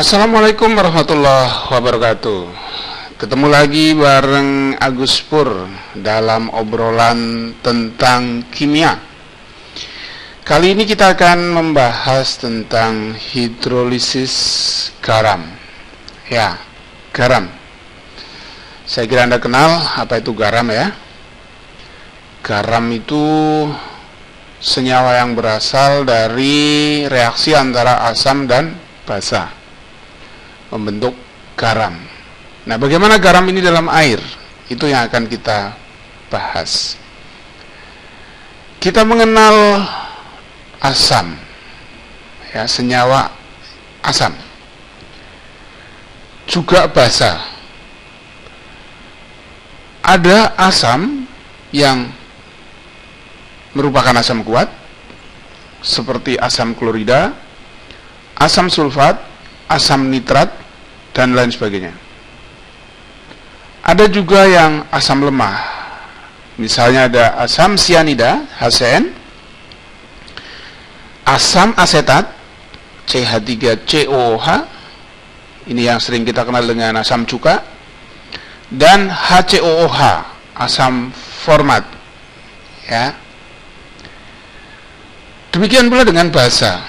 Assalamualaikum warahmatullahi wabarakatuh. Ketemu lagi bareng Agus Pur dalam obrolan tentang kimia. Kali ini kita akan membahas tentang hidrolisis garam. Ya, garam. Saya kira Anda kenal apa itu garam ya. Garam itu senyawa yang berasal dari reaksi antara asam dan basa membentuk garam. Nah, bagaimana garam ini dalam air? Itu yang akan kita bahas. Kita mengenal asam, ya, senyawa asam. Juga basa. Ada asam yang merupakan asam kuat, seperti asam klorida, asam sulfat, asam nitrat, dan lain sebagainya. Ada juga yang asam lemah. Misalnya ada asam sianida, HCN, asam asetat, CH3COOH, ini yang sering kita kenal dengan asam cuka, dan HCOOH, asam format. Ya. Demikian pula dengan basa.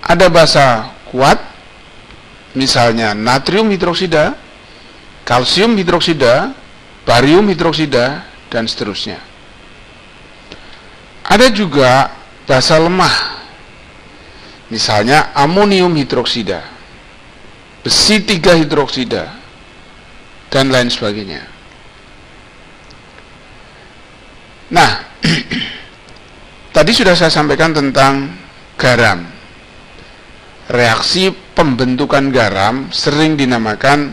Ada basa kuat, misalnya natrium hidroksida, kalsium hidroksida, barium hidroksida, dan seterusnya. Ada juga basa lemah, misalnya amonium hidroksida, besi 3 hidroksida, dan lain sebagainya. Nah, tadi sudah saya sampaikan tentang garam. Reaksi pembentukan garam sering dinamakan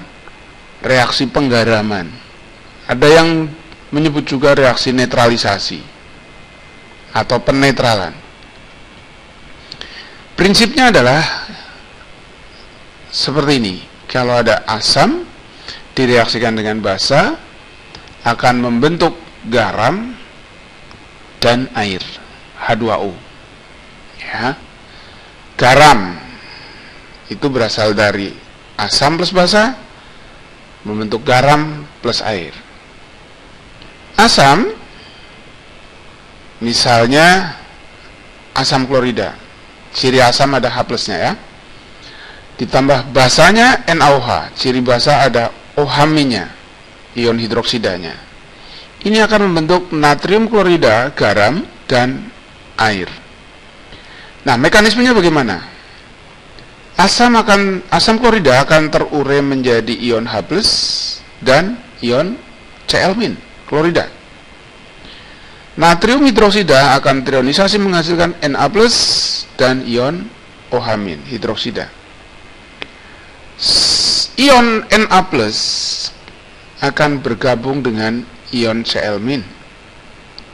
reaksi penggaraman. Ada yang menyebut juga reaksi netralisasi atau penetralan. Prinsipnya adalah seperti ini. Kalau ada asam direaksikan dengan basa akan membentuk garam dan air, H2O. Ya. Garam itu berasal dari asam plus basa membentuk garam plus air. Asam, misalnya asam klorida, ciri asam ada H plusnya ya, ditambah basanya NaOH, ciri basa ada OH-nya, ion hidroksidanya. Ini akan membentuk natrium klorida, garam, dan air. Nah, mekanismenya bagaimana? Asam klorida akan terurai menjadi ion H+ dan ion Cl- klorida. Natrium hidroksida akan terionisasi menghasilkan Na+ dan ion OH- hidroksida. Ion Na+ akan bergabung dengan ion Cl-.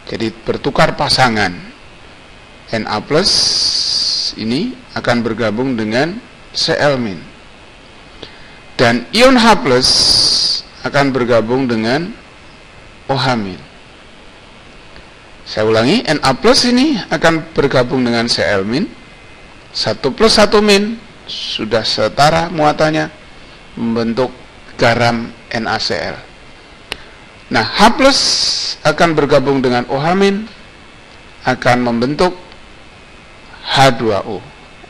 Jadi bertukar pasangan. Na+ ini akan bergabung dengan Cl-. Dan ion H+ akan bergabung dengan OH-. Saya ulangi, Na+ ini akan bergabung dengan Cl-. 1 plus 1- sudah setara muatannya membentuk garam NaCl. Nah, H+ akan bergabung dengan OH- akan membentuk H2O.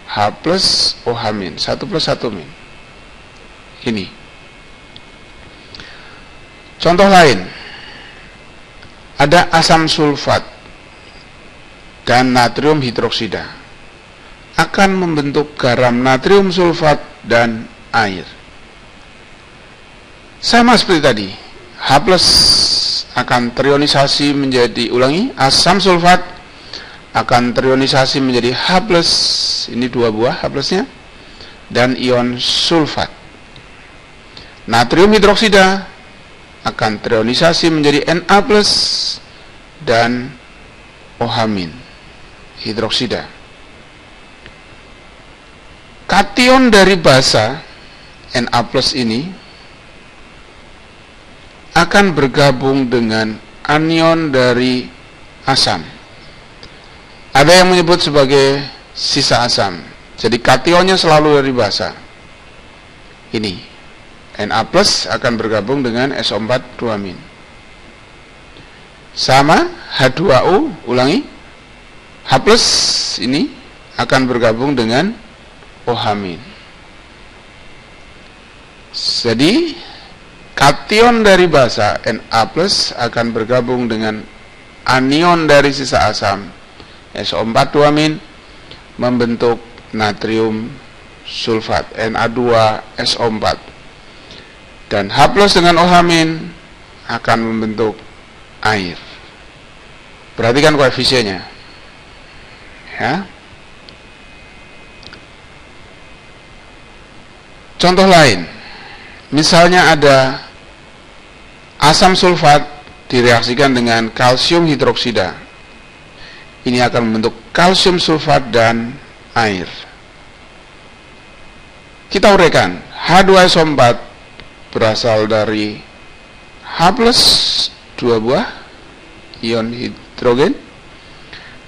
H plus OH-, 1 plus 1-. Ini. Contoh lain. Ada asam sulfat dan natrium hidroksida. Akan membentuk garam natrium sulfat dan air. Sama seperti tadi. H plus akan terionisasi menjadi, ulangi, asam sulfat akan terionisasi menjadi H+, ini 2 buah H plusnya, dan ion sulfat. Natrium hidroksida akan terionisasi menjadi Na+ dan OH- hidroksida. Kation dari basa Na+ ini akan bergabung dengan anion dari asam. Ada yang menyebut sebagai sisa asam. Jadi kationnya selalu dari basa. Ini Na plus akan bergabung dengan SO4 2-. Sama H2O, ulangi, H plus ini akan bergabung dengan OH-. Jadi kation dari basa Na plus akan bergabung dengan anion dari sisa asam SO4 2- membentuk natrium sulfat Na2SO4, dan H plus dengan OH- akan membentuk air. Perhatikan koefisiennya ya. Contoh lain, misalnya ada asam sulfat direaksikan dengan kalsium hidroksida. Ini akan membentuk kalsium sulfat dan air. Kita uraikan, H2SO4 berasal dari H plus 2 buah ion hidrogen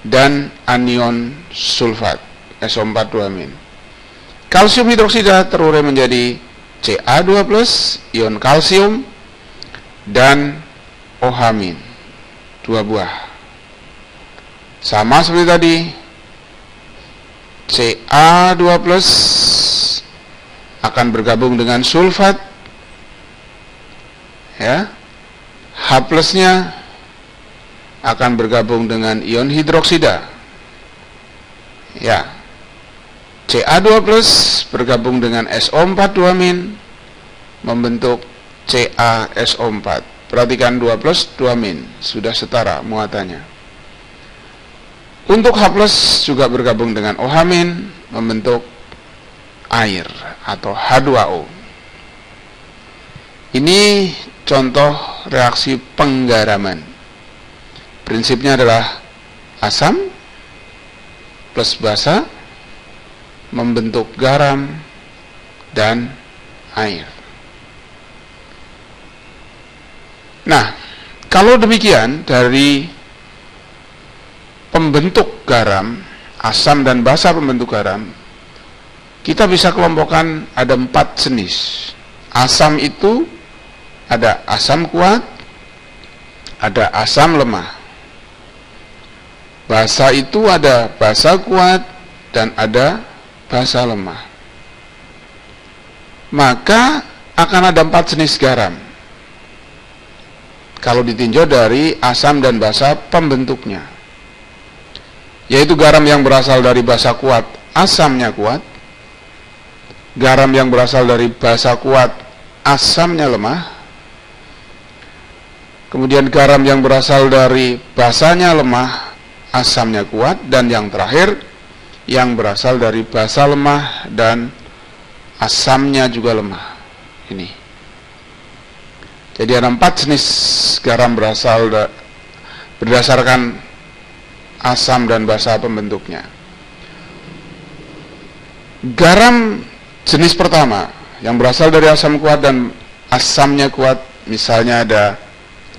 dan anion sulfat SO4 2-. Kalsium hidroksida terurai menjadi Ca2 plus ion kalsium dan OH- 2 buah. Sama seperti tadi, Ca2 plus akan bergabung dengan sulfat ya. H plusnya akan bergabung dengan ion hidroksida ya. Ca2 plus bergabung dengan SO4 2- membentuk CaSO4. Perhatikan 2 plus 2- sudah setara muatannya. Untuk H plus juga bergabung dengan OH- membentuk air atau H2O. Ini contoh reaksi penggaraman. Prinsipnya adalah asam plus basa membentuk garam dan air. Nah, kalau demikian dari pembentuk garam, asam dan basa pembentuk garam, kita bisa kelompokkan ada 4 jenis. Asam itu ada asam kuat, ada asam lemah. Basa itu ada basa kuat dan ada basa lemah. Maka akan ada 4 jenis garam kalau ditinjau dari asam dan basa pembentuknya, yaitu garam yang berasal dari basa kuat, asamnya kuat. Garam yang berasal dari basa kuat, asamnya lemah. Kemudian garam yang berasal dari basanya lemah, asamnya kuat. Dan yang terakhir, yang berasal dari basa lemah dan asamnya juga lemah. Ini. Jadi ada 4 jenis garam berdasarkan asam dan basa pembentuknya. Garam jenis pertama yang berasal dari asam kuat dan asamnya kuat, misalnya ada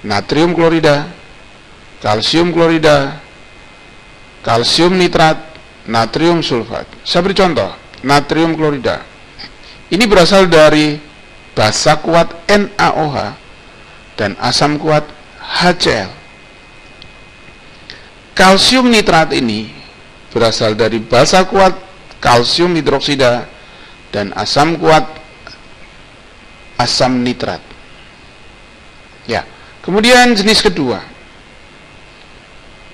natrium klorida, kalsium klorida, kalsium nitrat, natrium sulfat. Saya beri contoh, natrium klorida. Ini berasal dari basa kuat NaOH dan asam kuat HCl. Kalsium nitrat ini berasal dari basa kuat kalsium hidroksida dan asam kuat asam nitrat. Ya, kemudian jenis kedua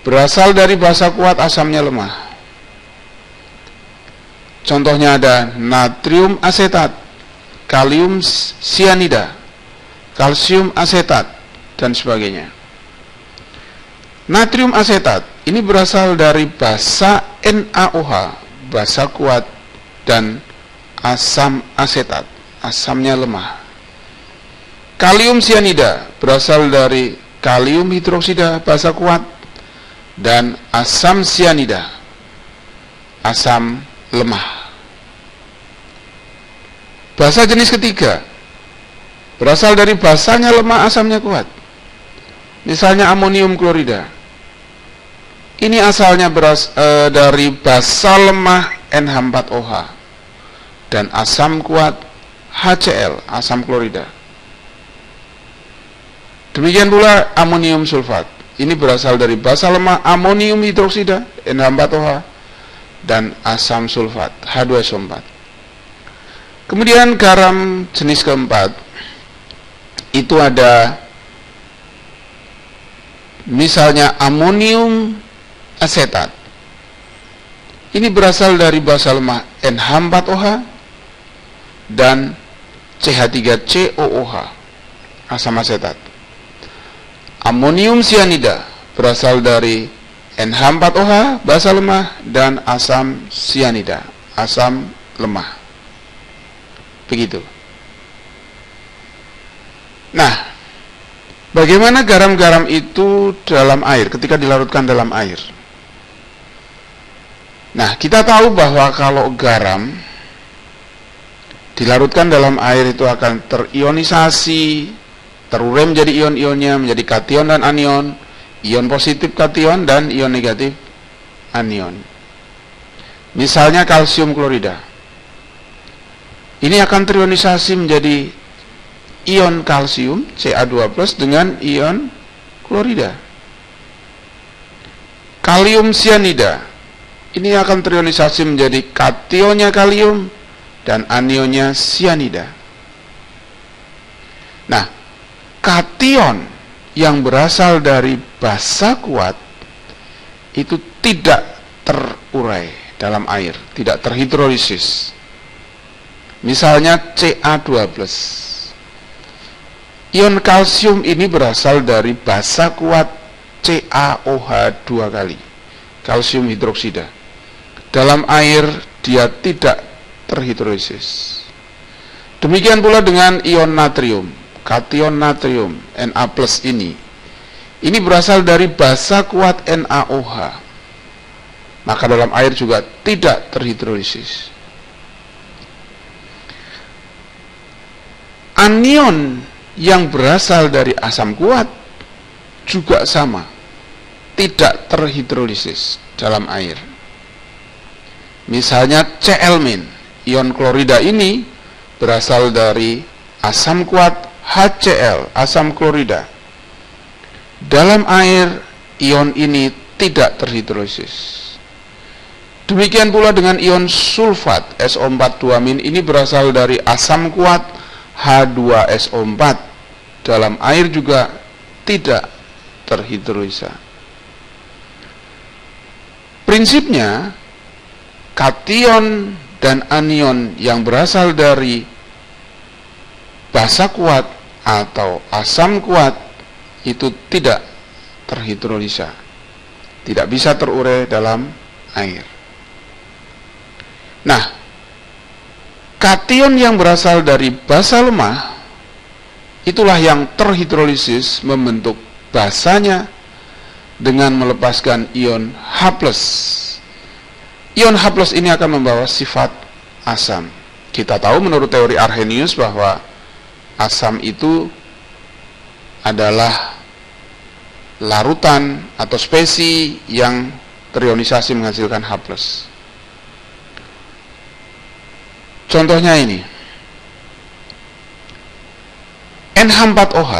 berasal dari basa kuat asamnya lemah. Contohnya ada natrium asetat, kalium sianida, kalsium asetat, dan sebagainya. Natrium asetat ini berasal dari basa NaOH, basa kuat, dan asam asetat, asamnya lemah. Kalium sianida berasal dari kalium hidroksida, basa kuat, dan asam sianida, asam lemah. Basa jenis ketiga berasal dari basanya lemah, asamnya kuat. Misalnya amonium klorida. Ini asalnya dari basa lemah, NH4OH dan asam kuat HCl, asam klorida. Demikian pula amonium sulfat. Ini berasal dari basa lemah amonium hidroksida NH4OH dan asam sulfat H2SO4. Kemudian garam jenis keempat itu ada misalnya amonium asetat. Ini berasal dari basa lemah NH4OH dan CH3COOH, asam asetat. Amonium cyanida berasal dari NH4OH, basa lemah, dan asam cyanida, asam lemah. Begitu. Nah, bagaimana garam-garam itu dalam air ketika dilarutkan dalam air? Nah, kita tahu bahwa kalau garam dilarutkan dalam air itu akan terionisasi, terurai menjadi ion-ionnya, menjadi kation dan anion, ion positif kation dan ion negatif anion. Misalnya kalsium klorida. Ini akan terionisasi menjadi ion kalsium Ca2+ dengan ion klorida. Kalium cyanida. Ini akan terionisasi menjadi kationnya kalium dan anionnya cyanida. Nah, kation yang berasal dari basa kuat itu tidak terurai dalam air, tidak terhidrolisis. Misalnya Ca2+. Ion kalsium ini berasal dari basa kuat CaOH 2 kali, kalsium hidroksida. Dalam air dia tidak terhidrolisis. Demikian pula dengan ion natrium, kation natrium Na+ ini. Ini berasal dari basa kuat NaOH. Maka dalam air juga tidak terhidrolisis. Anion yang berasal dari asam kuat juga sama, tidak terhidrolisis dalam air. Misalnya Cl-, ion klorida ini berasal dari asam kuat HCl, asam klorida. Dalam air, ion ini tidak terhidrolisis. Demikian pula dengan ion sulfat SO4-2- ini berasal dari asam kuat H2SO4. Dalam air juga tidak terhidrolisa. Prinsipnya, kation dan anion yang berasal dari basa kuat atau asam kuat itu tidak terhidrolisa, tidak bisa terurai dalam air. Nah, kation yang berasal dari basa lemah itulah yang terhidrolisis membentuk basanya dengan melepaskan ion H+. Ion H+ ini akan membawa sifat asam. Kita tahu menurut teori Arrhenius bahwa asam itu adalah larutan atau spesi yang terionisasi menghasilkan H+. Contohnya ini. NH4OH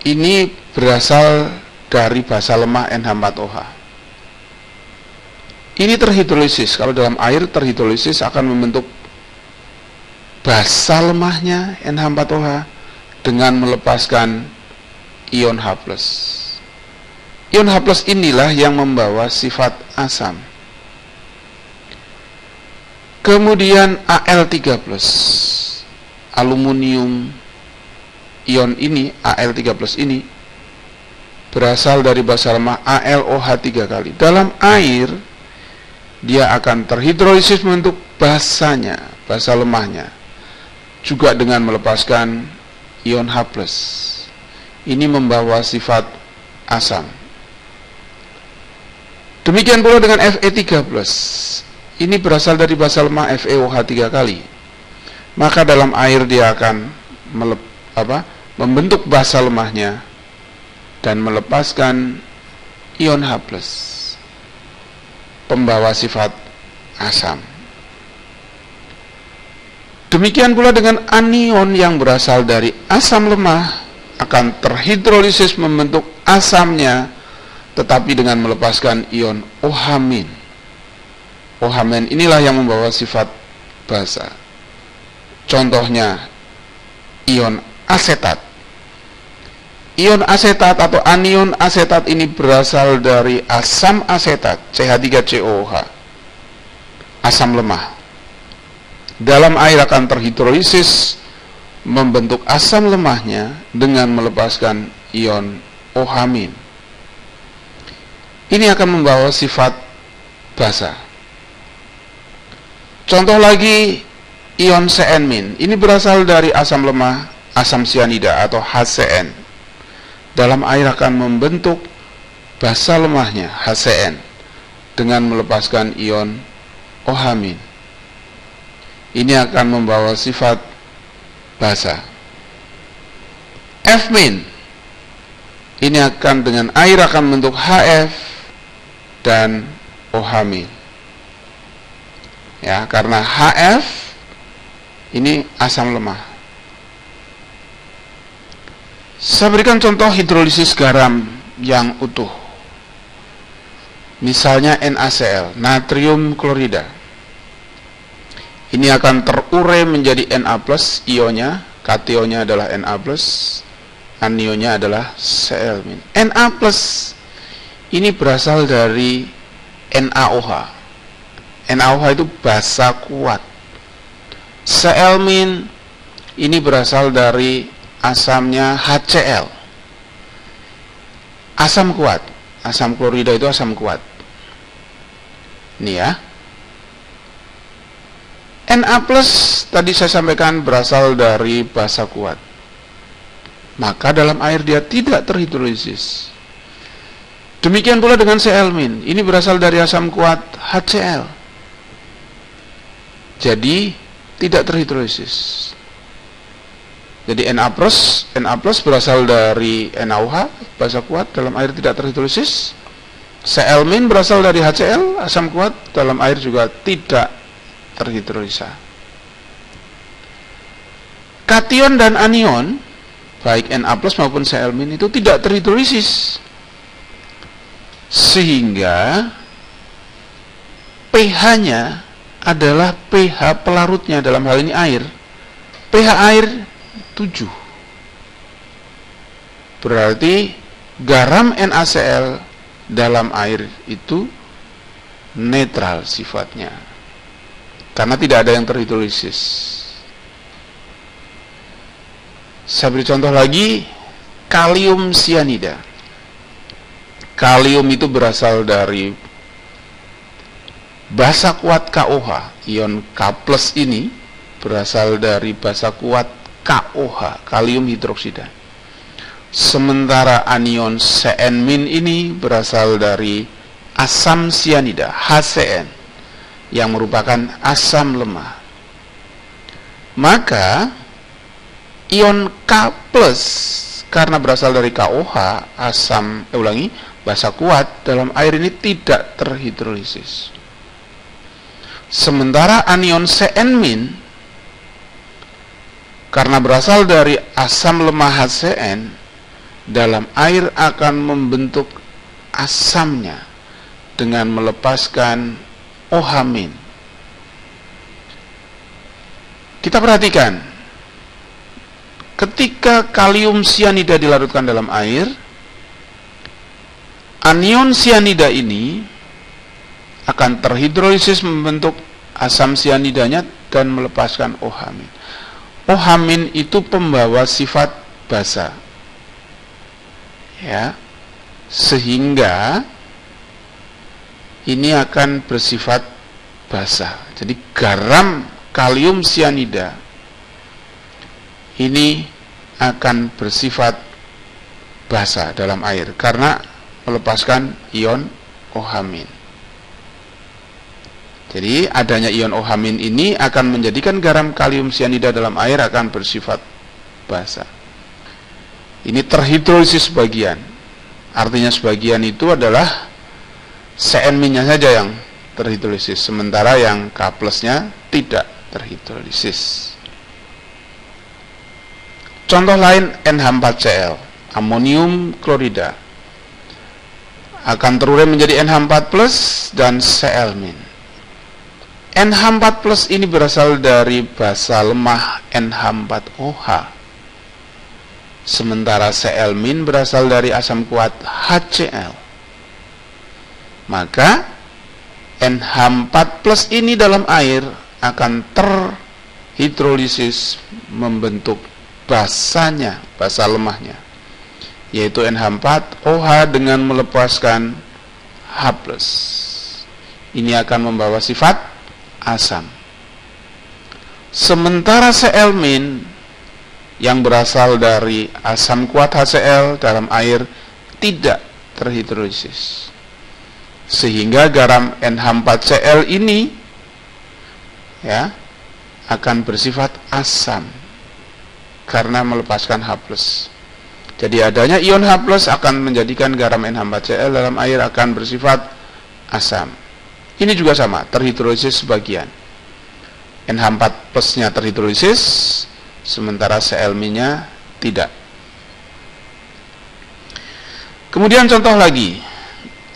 ini berasal dari basa lemah NH4OH. Ini terhidrolisis. Kalau dalam air terhidrolisis akan membentuk basa lemahnya NH4OH dengan melepaskan ion H+. Ion H+ inilah yang membawa sifat asam. Kemudian Al3+, aluminium ion ini, Al3+ ini berasal dari basa lemah AlOH 3 kali. Dalam air dia akan terhidrolisis membentuk basanya, basa lemahnya, juga dengan melepaskan ion H+. Ini membawa sifat asam. Demikian pula dengan Fe3+. Ini berasal dari basa lemah FeOH 3 kali. Maka dalam air dia akan membentuk basa lemahnya dan melepaskan ion H+, pembawa sifat asam. Demikian pula dengan anion yang berasal dari asam lemah akan terhidrolisis membentuk asamnya, tetapi dengan melepaskan ion OH-. OH- inilah yang membawa sifat basa. Contohnya ion asetat. Ion asetat atau anion asetat ini berasal dari asam asetat CH3COOH, asam lemah. Dalam air akan terhidrolisis membentuk asam lemahnya dengan melepaskan ion OH-. Ini akan membawa sifat basa. Contoh lagi ion CN-. Ini berasal dari asam lemah asam sianida atau HCN. Dalam air akan membentuk basa lemahnya HCN dengan melepaskan ion OH-. Ini akan membawa sifat basa. F-. Ini akan dengan air akan membentuk HF dan OH-. Ya, karena HF ini asam lemah. Saya berikan contoh hidrolisis garam yang utuh. Misalnya NaCl, natrium klorida. Ini akan terurai menjadi Na+, ionnya, kationnya adalah Na+, anionnya adalah Cl-. Na+, ini berasal dari NaOH. NaOH itu basa kuat. Cl- ini berasal dari asamnya HCl. Asam kuat. Asam klorida itu asam kuat. Ini ya. Na+ tadi saya sampaikan berasal dari basa kuat. Maka dalam air dia tidak terhidrolisis. Demikian pula dengan Cl-. Ini berasal dari asam kuat HCl. Jadi tidak terhidrolisis. Jadi Na+ berasal dari NaOH, basa kuat, dalam air tidak terhidrolisis. Cl- berasal dari HCl, asam kuat, dalam air juga tidak terhidrolisa. Kation dan anion baik Na+ maupun Cl- itu tidak terhidrolisis, sehingga pH-nya adalah pH pelarutnya, dalam hal ini air. pH air 7. Berarti garam NaCl dalam air itu netral sifatnya, karena tidak ada yang terhidrolisis. Saya beri contoh lagi, kalium sianida. Kalium itu berasal dari basa kuat KOH. Ion K+ ini berasal dari basa kuat KOH, kalium hidroksida. Sementara anion CN- ini berasal dari asam sianida, HCN, yang merupakan asam lemah. Maka ion K+ karena berasal dari KOH, basa kuat, dalam air ini tidak terhidrolisis. Sementara anion CN- karena berasal dari asam lemah HCN, dalam air akan membentuk asamnya dengan melepaskan OH-. Kita perhatikan, ketika kalium sianida dilarutkan dalam air, anion sianida ini akan terhidrolisis membentuk asam sianidanya dan melepaskan OH-. OH- itu pembawa sifat basa, ya, sehingga ini akan bersifat basa. Jadi garam kalium sianida ini akan bersifat basa dalam air karena melepaskan ion OH-. Jadi adanya ion OH- ini akan menjadikan garam kalium sianida dalam air akan bersifat basa. Ini terhidrolisis sebagian. Artinya sebagian itu adalah CN- saja yang terhidrolisis, sementara yang K plusnya tidak terhidrolisis. Contoh lain NH4Cl, amonium klorida, akan terurai menjadi NH4 plus dan Cl-. NH4 plus ini berasal dari basa lemah NH4OH, sementara Cl- berasal dari asam kuat HCl. Maka NH4 plus ini dalam air akan terhidrolisis membentuk basanya, basa lemahnya, yaitu NH4OH dengan melepaskan H+. Ini akan membawa sifat asam. Sementara Cl- yang berasal dari asam kuat HCl dalam air tidak terhidrolisis, sehingga garam NH4Cl ini ya akan bersifat asam karena melepaskan H+. Jadi adanya ion H+ akan menjadikan garam NH4Cl dalam air akan bersifat asam. Ini juga sama, terhidrolisis sebagian. NH4 plusnya terhidrolisis, sementara Cl-nya tidak. Kemudian contoh lagi,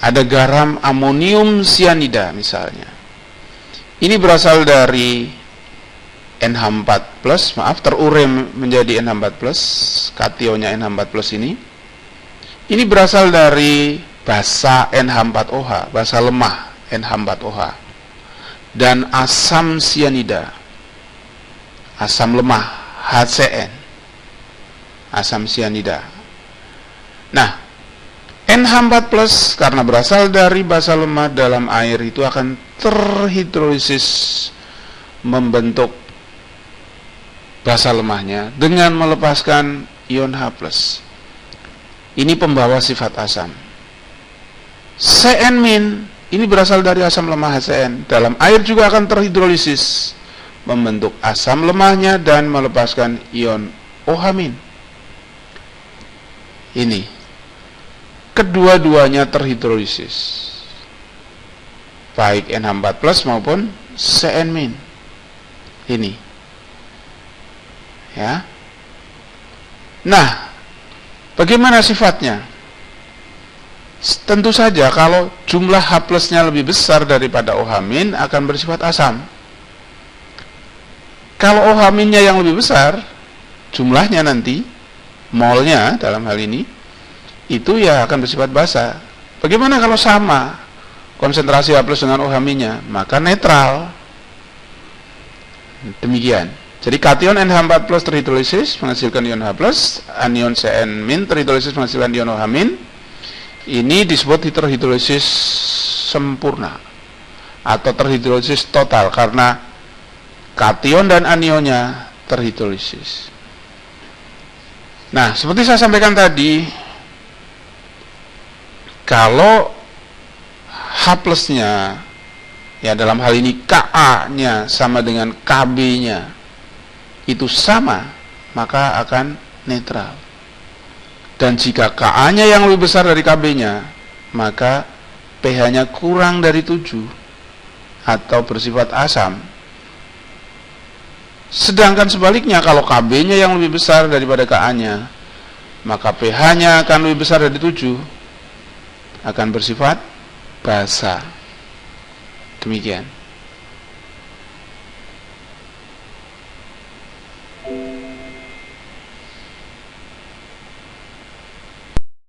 ada garam amonium cyanida misalnya. Ini berasal dari NH4 plus, terurai menjadi NH4 plus, kationnya NH4 plus ini berasal dari basa NH4OH, basa lemah NH4OH, dan asam cyanida, asam lemah HCN, asam cyanida. Nah, NH4 plus karena berasal dari basa lemah dalam air itu akan terhidrolisis membentuk basa lemahnya dengan melepaskan ion H+. Ini pembawa sifat asam. Cn- ini berasal dari asam lemah HCN. Dalam air juga akan terhidrolisis membentuk asam lemahnya dan melepaskan ion OH-. Ini kedua-duanya terhidrolisis, baik NH4 plus maupun Cn-. Ini ya. Nah, bagaimana sifatnya? Tentu saja kalau jumlah H+-nya lebih besar daripada OH- akan bersifat asam. Kalau OH-nya yang lebih besar, jumlahnya nanti, molnya dalam hal ini, itu ya akan bersifat basa. Bagaimana kalau sama konsentrasi H+ dengan OH-nya? Maka netral. Demikian. Jadi kation NH4 plus terhidrolisis menghasilkan ion H+, anion Cn- terhidrolisis menghasilkan ion OH-. Ini disebut terhidrolisis sempurna atau terhidrolisis total karena kation dan anionnya terhidrolisis. Nah, seperti saya sampaikan tadi, kalau H+-nya ya dalam hal ini Ka-nya sama dengan Kb-nya itu sama, maka akan netral. Dan jika Ka-nya yang lebih besar dari Kb-nya, maka pH-nya kurang dari 7 atau bersifat asam. Sedangkan sebaliknya, kalau Kb-nya yang lebih besar daripada Ka-nya, maka pH-nya akan lebih besar dari 7, akan bersifat basa. Demikian.